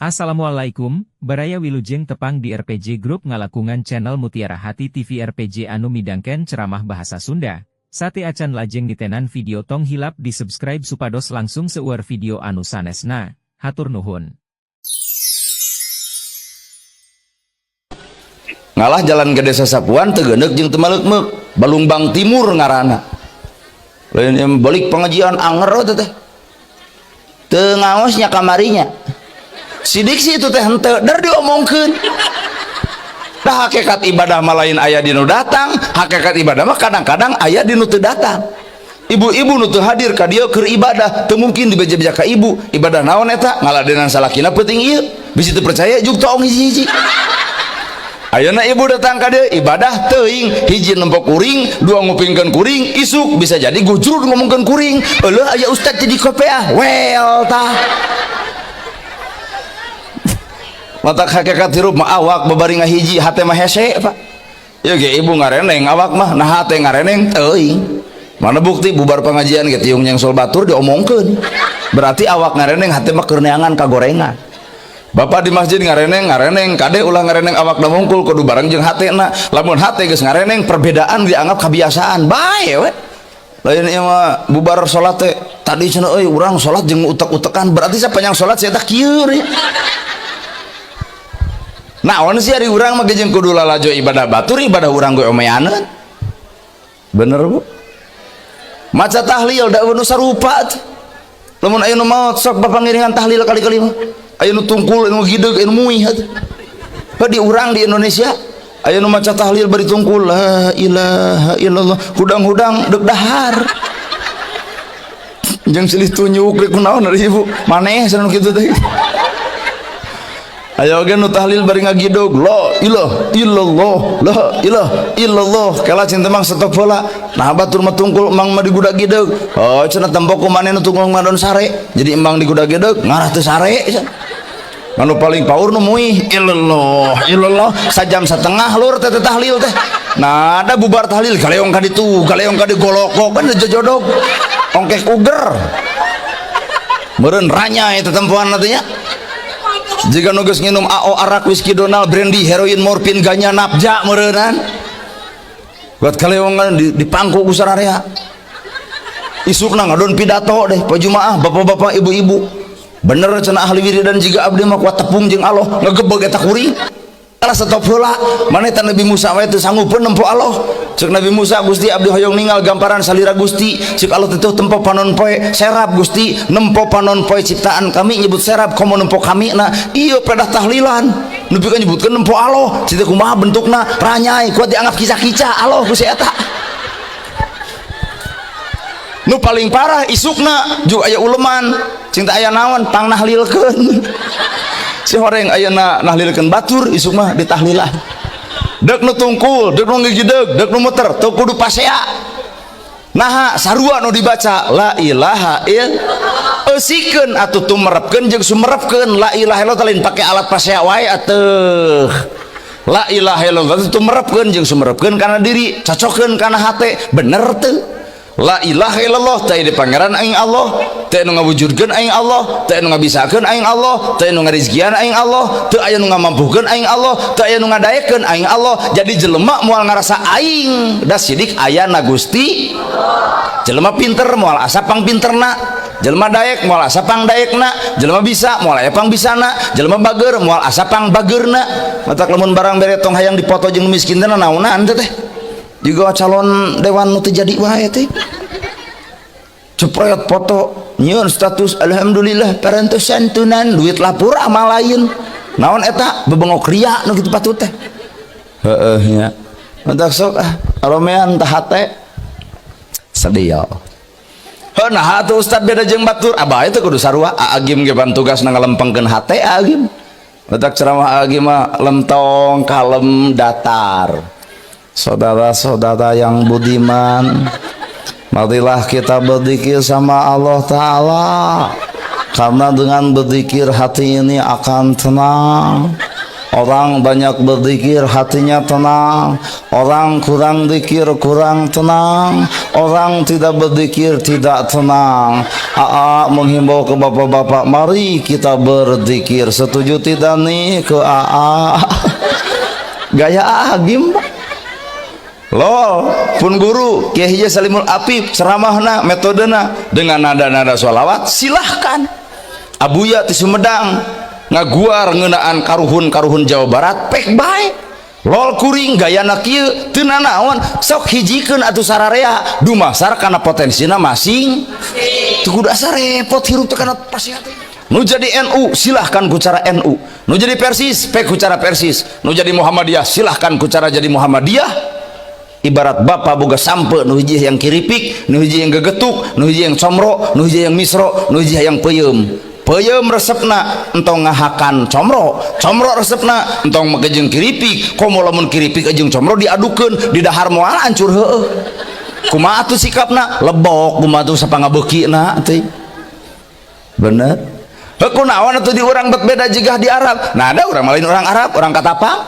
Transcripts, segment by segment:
Assalamualaikum, baraya wilujeng tepang di RPG Group ngalakungan channel Mutiara Hati TV RPG anu midangken ceramah bahasa Sunda. Sate acan lajeng ditenan video tong hilap di subscribe supados langsung seueur video anu sanesna. Hatur nuhun. Ngalah jalan ke desa Sapuan tegenek jeung teu maleuk-meuk Balumbang Timur ngaranna lain yang balik pengajian anger teh teu ngaosnya kamarinya sidik sih itu teh henteu dar diomongkeun dah hakikat ibadah mah lain aya di nu datang hakikat ibadah mah kadang-kadang aya di nu teu datang ibu-ibu nu teu hadir ka dieu keur ibadah teu mungkin dibeja-beja ka ibu ibadah naon eta ngaladenan salakina peuting ieu bisi teu percaya juk tong hiji-hiji. Ayeuna ibu datang ka dieu ibadah teuing hiji nempok kuring dua ngupingkeun kuring isuk bisa jadi gujrud ngomongkeun kuring eueuh aya ustad jadi kopeah wel tah mata hakikat hirup mah awak babari ngahiji hate mah hese Pak ya ge ibu ngareneng awak mah nah hate ngareneng teuing mana bukti bubar pengajian ge tiung nyengsol batur diomongkeun berarti awak ngareneng hate mah keur neangan kagorengan. Bapak di masjid ngareneng kade ulah ngareneng awak da mungkul kudu bareng jeung hatena lamun hate geus ngareneng perbedaan dianggap kebiasaan bae we lain ieu mah bubar salat teh tadi cenah euy urang salat jeung utek-utekan berarti sapanjang salat saya tak kieu ya naon sih ari urang mah jeung kudu lalajo ibadah batur ibadah urang ge omeaneun bener Bu maca tahlil da nu sarupa lamun aya nu maot sok papangiringan tahlil kali-kali mah aya nu tungkul anu gideg anu muih di urang di Indonesia aya nu maca tahlil bari tungkul la ilaha illallah hudang-hudang deuk dahar jeung silih tunjuk rek kunaon ari ibu maneh cenah kitu teh aya oge nu tahlil bari ngagidog la ilaha illallah la ilaha illallah kala cinta mang stop heula nah batur mah tungkul emang mah digudag gideg oh cenah tembok ku maneh nu tungkul ngadon sare jadi emang digudag gideg ngarah teu sare anu paling paur nu muih illallah sajam setengah lur teh tahlil teh nah ada bubar tahlil galeong ka ditu galeong ka digolokok kan jojodog ongkek uger meureun ranyai teh tempoan teh nya jika nu geus nginum AO arak whisky Donald brandy heroin morfin ganya nafja meureunan buat galeongan di pangku ku sararea isukna ngadon pidato deh pajumaah bapak-bapak ibu-ibu bener cenah ahli wiridan jiga abdi mah kuat tepung jeung Allah ngagebeg eta kuring salah stop heula maneh ta Nabi Musa wae teu sanggupeun nempo Allah ceuk Nabi Musa Gusti abdi hoyong ningal gamparan salira Gusti ceuk Allah teu tempo panon poe serap Gusti nempo panon poe ciptaan kami nyebut serap komo nempo kami na ieu pedah tahlilan nepi ka nyebutkeun nempo Allah cita kumaha bentukna ranyai kuat dianggap kicah-kicah Allah Gusti eta nu paling parah isukna juga aya uleman cinta aya naon pang nahlilkeun si horeng ayeuna nahlilkeun batur isuk mah ditahlilan deuk nu tungkul deuk nu ngigideg deuk nu muter teu kudu pasea naha sarua nu dibaca la ilaha illallah eusikeun atuh tumerepkeun jeung sumerepkeun la ilaha illallah lain pake alat pasea wae atuh la ilaha illallah tumerepkeun jeung sumerepkeun kana diri cocokkeun kana hate bener teu la ilaha illallah teu di pangeran aing Allah teu nu ngawujudkeun aing Allah teu nu ngabisakeun aing Allah teu nu ngarizkian aing Allah teu aya nu ngamampukeun aing Allah teu aya nu ngadaekeun aing Allah jadi jelema moal ngarasa aing da sidik aya na Gusti jelema pinter moal asa pang pinterna jelema daek moal asa pang daekna jelema bisa moal aya pang bisana jelema bageur moal asa pang bageurna matak lamun barang bere tong hayang dipoto jeung miskin teh naonan teh juga calon dewan nu teu jadi wae teh ceproyot foto nyieun status alhamdulillah parantos santunan duit lapur amal lain naon eta bebengok ria nu kitu patut teh heeh nya mantak sok aromean tah hate sadia nah atuh ustad beda jeung batur abah itu kudu sarua agim ge bantugasna ngalempengkeun hate agim mantak ceramah agim mah lentong kalem datar saudara-saudara yang budiman marilah kita berzikir sama Allah Ta'ala karena dengan berzikir hati ini akan tenang Orang banyak berzikir hatinya tenang, orang kurang zikir kurang tenang, orang tidak berzikir tidak tenang. AA menghimbau ke bapak-bapak, mari kita berzikir. Setuju tidak nih ke AA? Gaya AA gimana? Lol, pun guru Kiai Haji Salimul Apip ceramahna metodena dengan nada-nada sholawat silahkan. Abuya ti Sumedang ngaguar ngeunaan karuhun Jawa Barat pek bae. Lol kuring gayana kieu teu nanaon sok hijikeun atuh sararea dumasar kana potensina masing. Teu kudu asa repot hirup teh kana pasiat. Nu jadi NU silahkan ku cara NU, nu jadi Persis pek ku cara Persis, nu jadi Muhammadiyah silahkan ku cara jadi Muhammadiyah. Ibarat bapak boga sampe nu hiji yang kiripik, nu hiji yang gegetuk, nu hiji yang comro, nu hiji yang misro, nu hiji yang peuyeum. Peuyeum resepna entong ngahakan comro, comro resepna entong make jeung kiripik. Komo lamun kiripik jeung comro diadukeun di dahar moal hancur heueuh. Kumaha atuh sikapna? Lebok kumaha atuh sapangabeukina teh. Bener. Heuh kunaon atuh di urang beda jigah di Arab. Nah ada urang lain orang Arab, orang Katapang.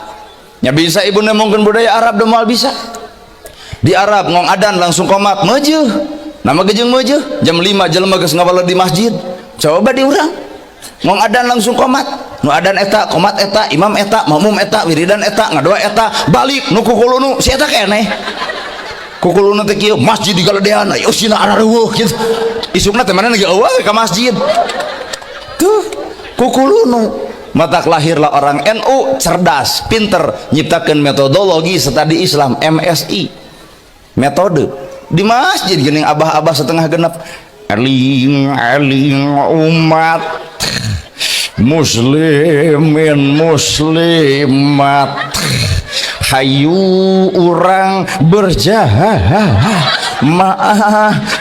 Nya bisa ibu nemongkeun budaya Arab da moal bisa. Di Arab ngong adan langsung komat meujeun nama gejeng meujeun jam 5 jelema geus ngawaleur di masjid. Coba di urang ngong adan langsung komat, nu adan eta komat eta imam eta makmum eta wiridan eta ngadoa eta balik nu kukulunu si eta keneh kukulunu teh kieu masjid digaledean aya usina arareueuh kitu isukna teh manehna ge eueuh ka masjid tuh kukulunu. Matak lahirlah orang NU cerdas pinter nyiptakeun metodologi studi Islam MSI metode di masjid geuning abah-abah setengah genep aling umat muslimin muslimat hayu urang berjamaah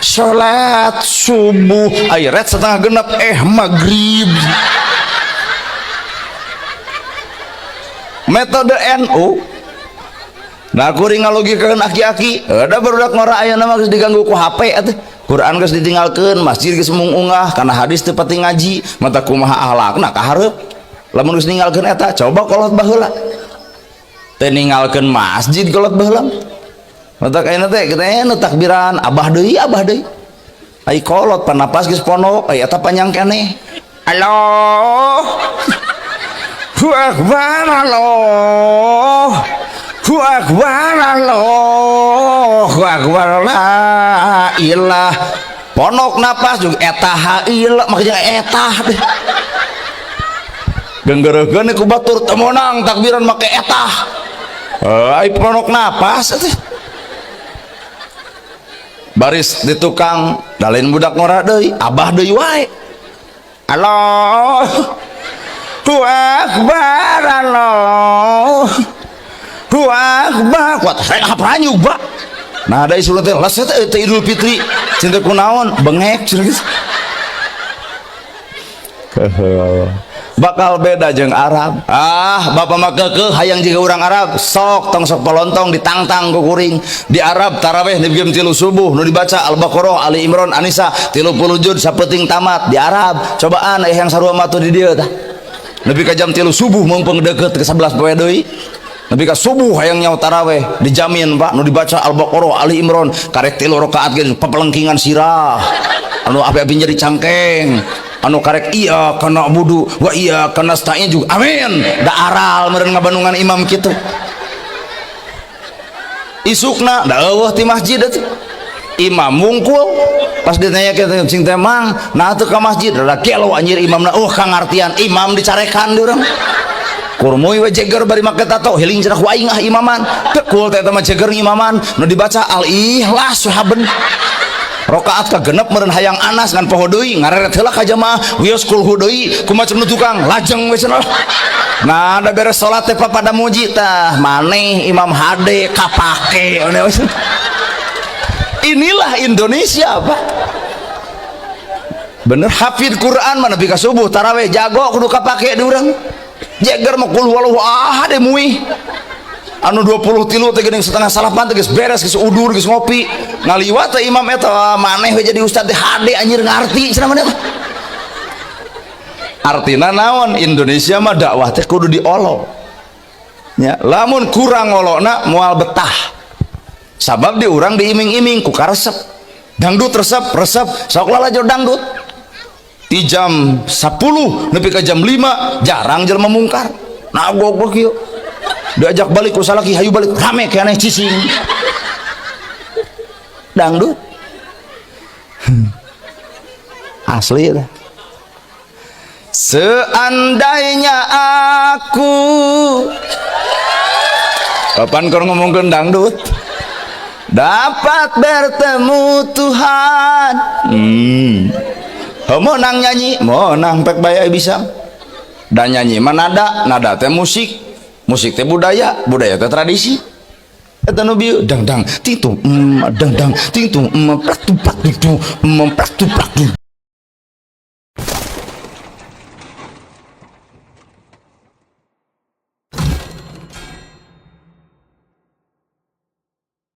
salat subuh ayat setengah genep maghrib. Metode NU. Nah kuring ngalogikeun aki-aki ada barudak ngora aya nama geus diganggu ku HP atuh. Quran geus ditinggalkeun, masjid geus mung ungah kana hadis teu pati ngaji, mata kumaha akhlakna ka hareup. Lamun geus ninggalkeun eta, coba kolot baheula. Teu ninggalkeun masjid kolot baheula. Mata ayeuna teh kita nu takbiran abah deui. Ai kolot panapas geus ponok, ai eta panjang keneh. Allahu Akbar Allah. Allahu Akbar la ilah ponok napas juga etah hail makanya etah deh genggeregeun ku batur teu meunang takbiran make etah ai ponok napas teh baris di tukang da lain budak ngora deui abah deui wae Allahu Akbar Allah Akbar kuat saya apa nyoba nah ada isu teh laset teh Idul Fitri cinta kunaon bengek gitu bakal beda jeung Arab bapak mah keukeuh hayang jiga urang Arab sok polontong ditangtang ku kuring di Arab tarawih di jam 3 subuh nu dibaca Al-Baqarah Ali Imran An-Nisa 30 juz sapeting tamat di Arab cobaan yang sarua matu di dieu tah nepi ka jam 3 subuh mumpung deukeut ke 11 poe deui nepi ka subuh hayang nyawa taraweh dijamin Pak nu dibaca Al-Baqarah Ali Imran karek 3 rakaat ge papelengkingan sirah anu api-api nyeri cangkeng anu karek iya kana budu wa iya kana nasta'in juga amin da aral meureun ngabandungan imam kitu isukna da eueuh ti masjid atuh imam wungkul pas ditanya kita sing teh mang nah teu ka masjid da kelo anjir imamna kangartian imam dicarekan di urang kurmoy we jeger bari make tato heling cenah ku aing imaman teu kul teh mah jeger imaman nu dibaca Al-Ikhlas sahaben rakaat ka genep meureun hayang anas ngan poho deui ngareret heula ka jamaah wios kulhu deui kumacem nu tukang lajeng we cenah nah da beres salat teh pada muji tah maneh imam hade kapake inilah Indonesia Pak bener hafid Quran mana nepi ka subuh tarawih jago kudu kapake di urang jeger mah kul walau ahad muih anu 23 teh geuning setengah salapan teh geus beres geus udur geus ngopi ngaliwat teh imam eta maneh we jadi ustad teh hade anjir ngarti cenah maneh artina naon Indonesia mah dakwah teh kudu diolo nya lamun kurang ngolokna moal betah sabab di urang diiming-iming ku karesep dangdut resep sok lalajo dangdut di jam 10 nepi ke jam 5 jarang jelema mungkar nah goblok kieu diajak balik ku salaki hayu balik rame keneh cicing dangdut asli ya. Seandainya aku kapan kau ngomongin dangdut dapat bertemu Tuhan mau nang nyanyi mau nang pek bayar bisa dan nyanyi mah nada teh musik teh budaya teh tradisi eta nu bieu dang dang ting tung dang dang ting tung prak tu prak tu prak tu prak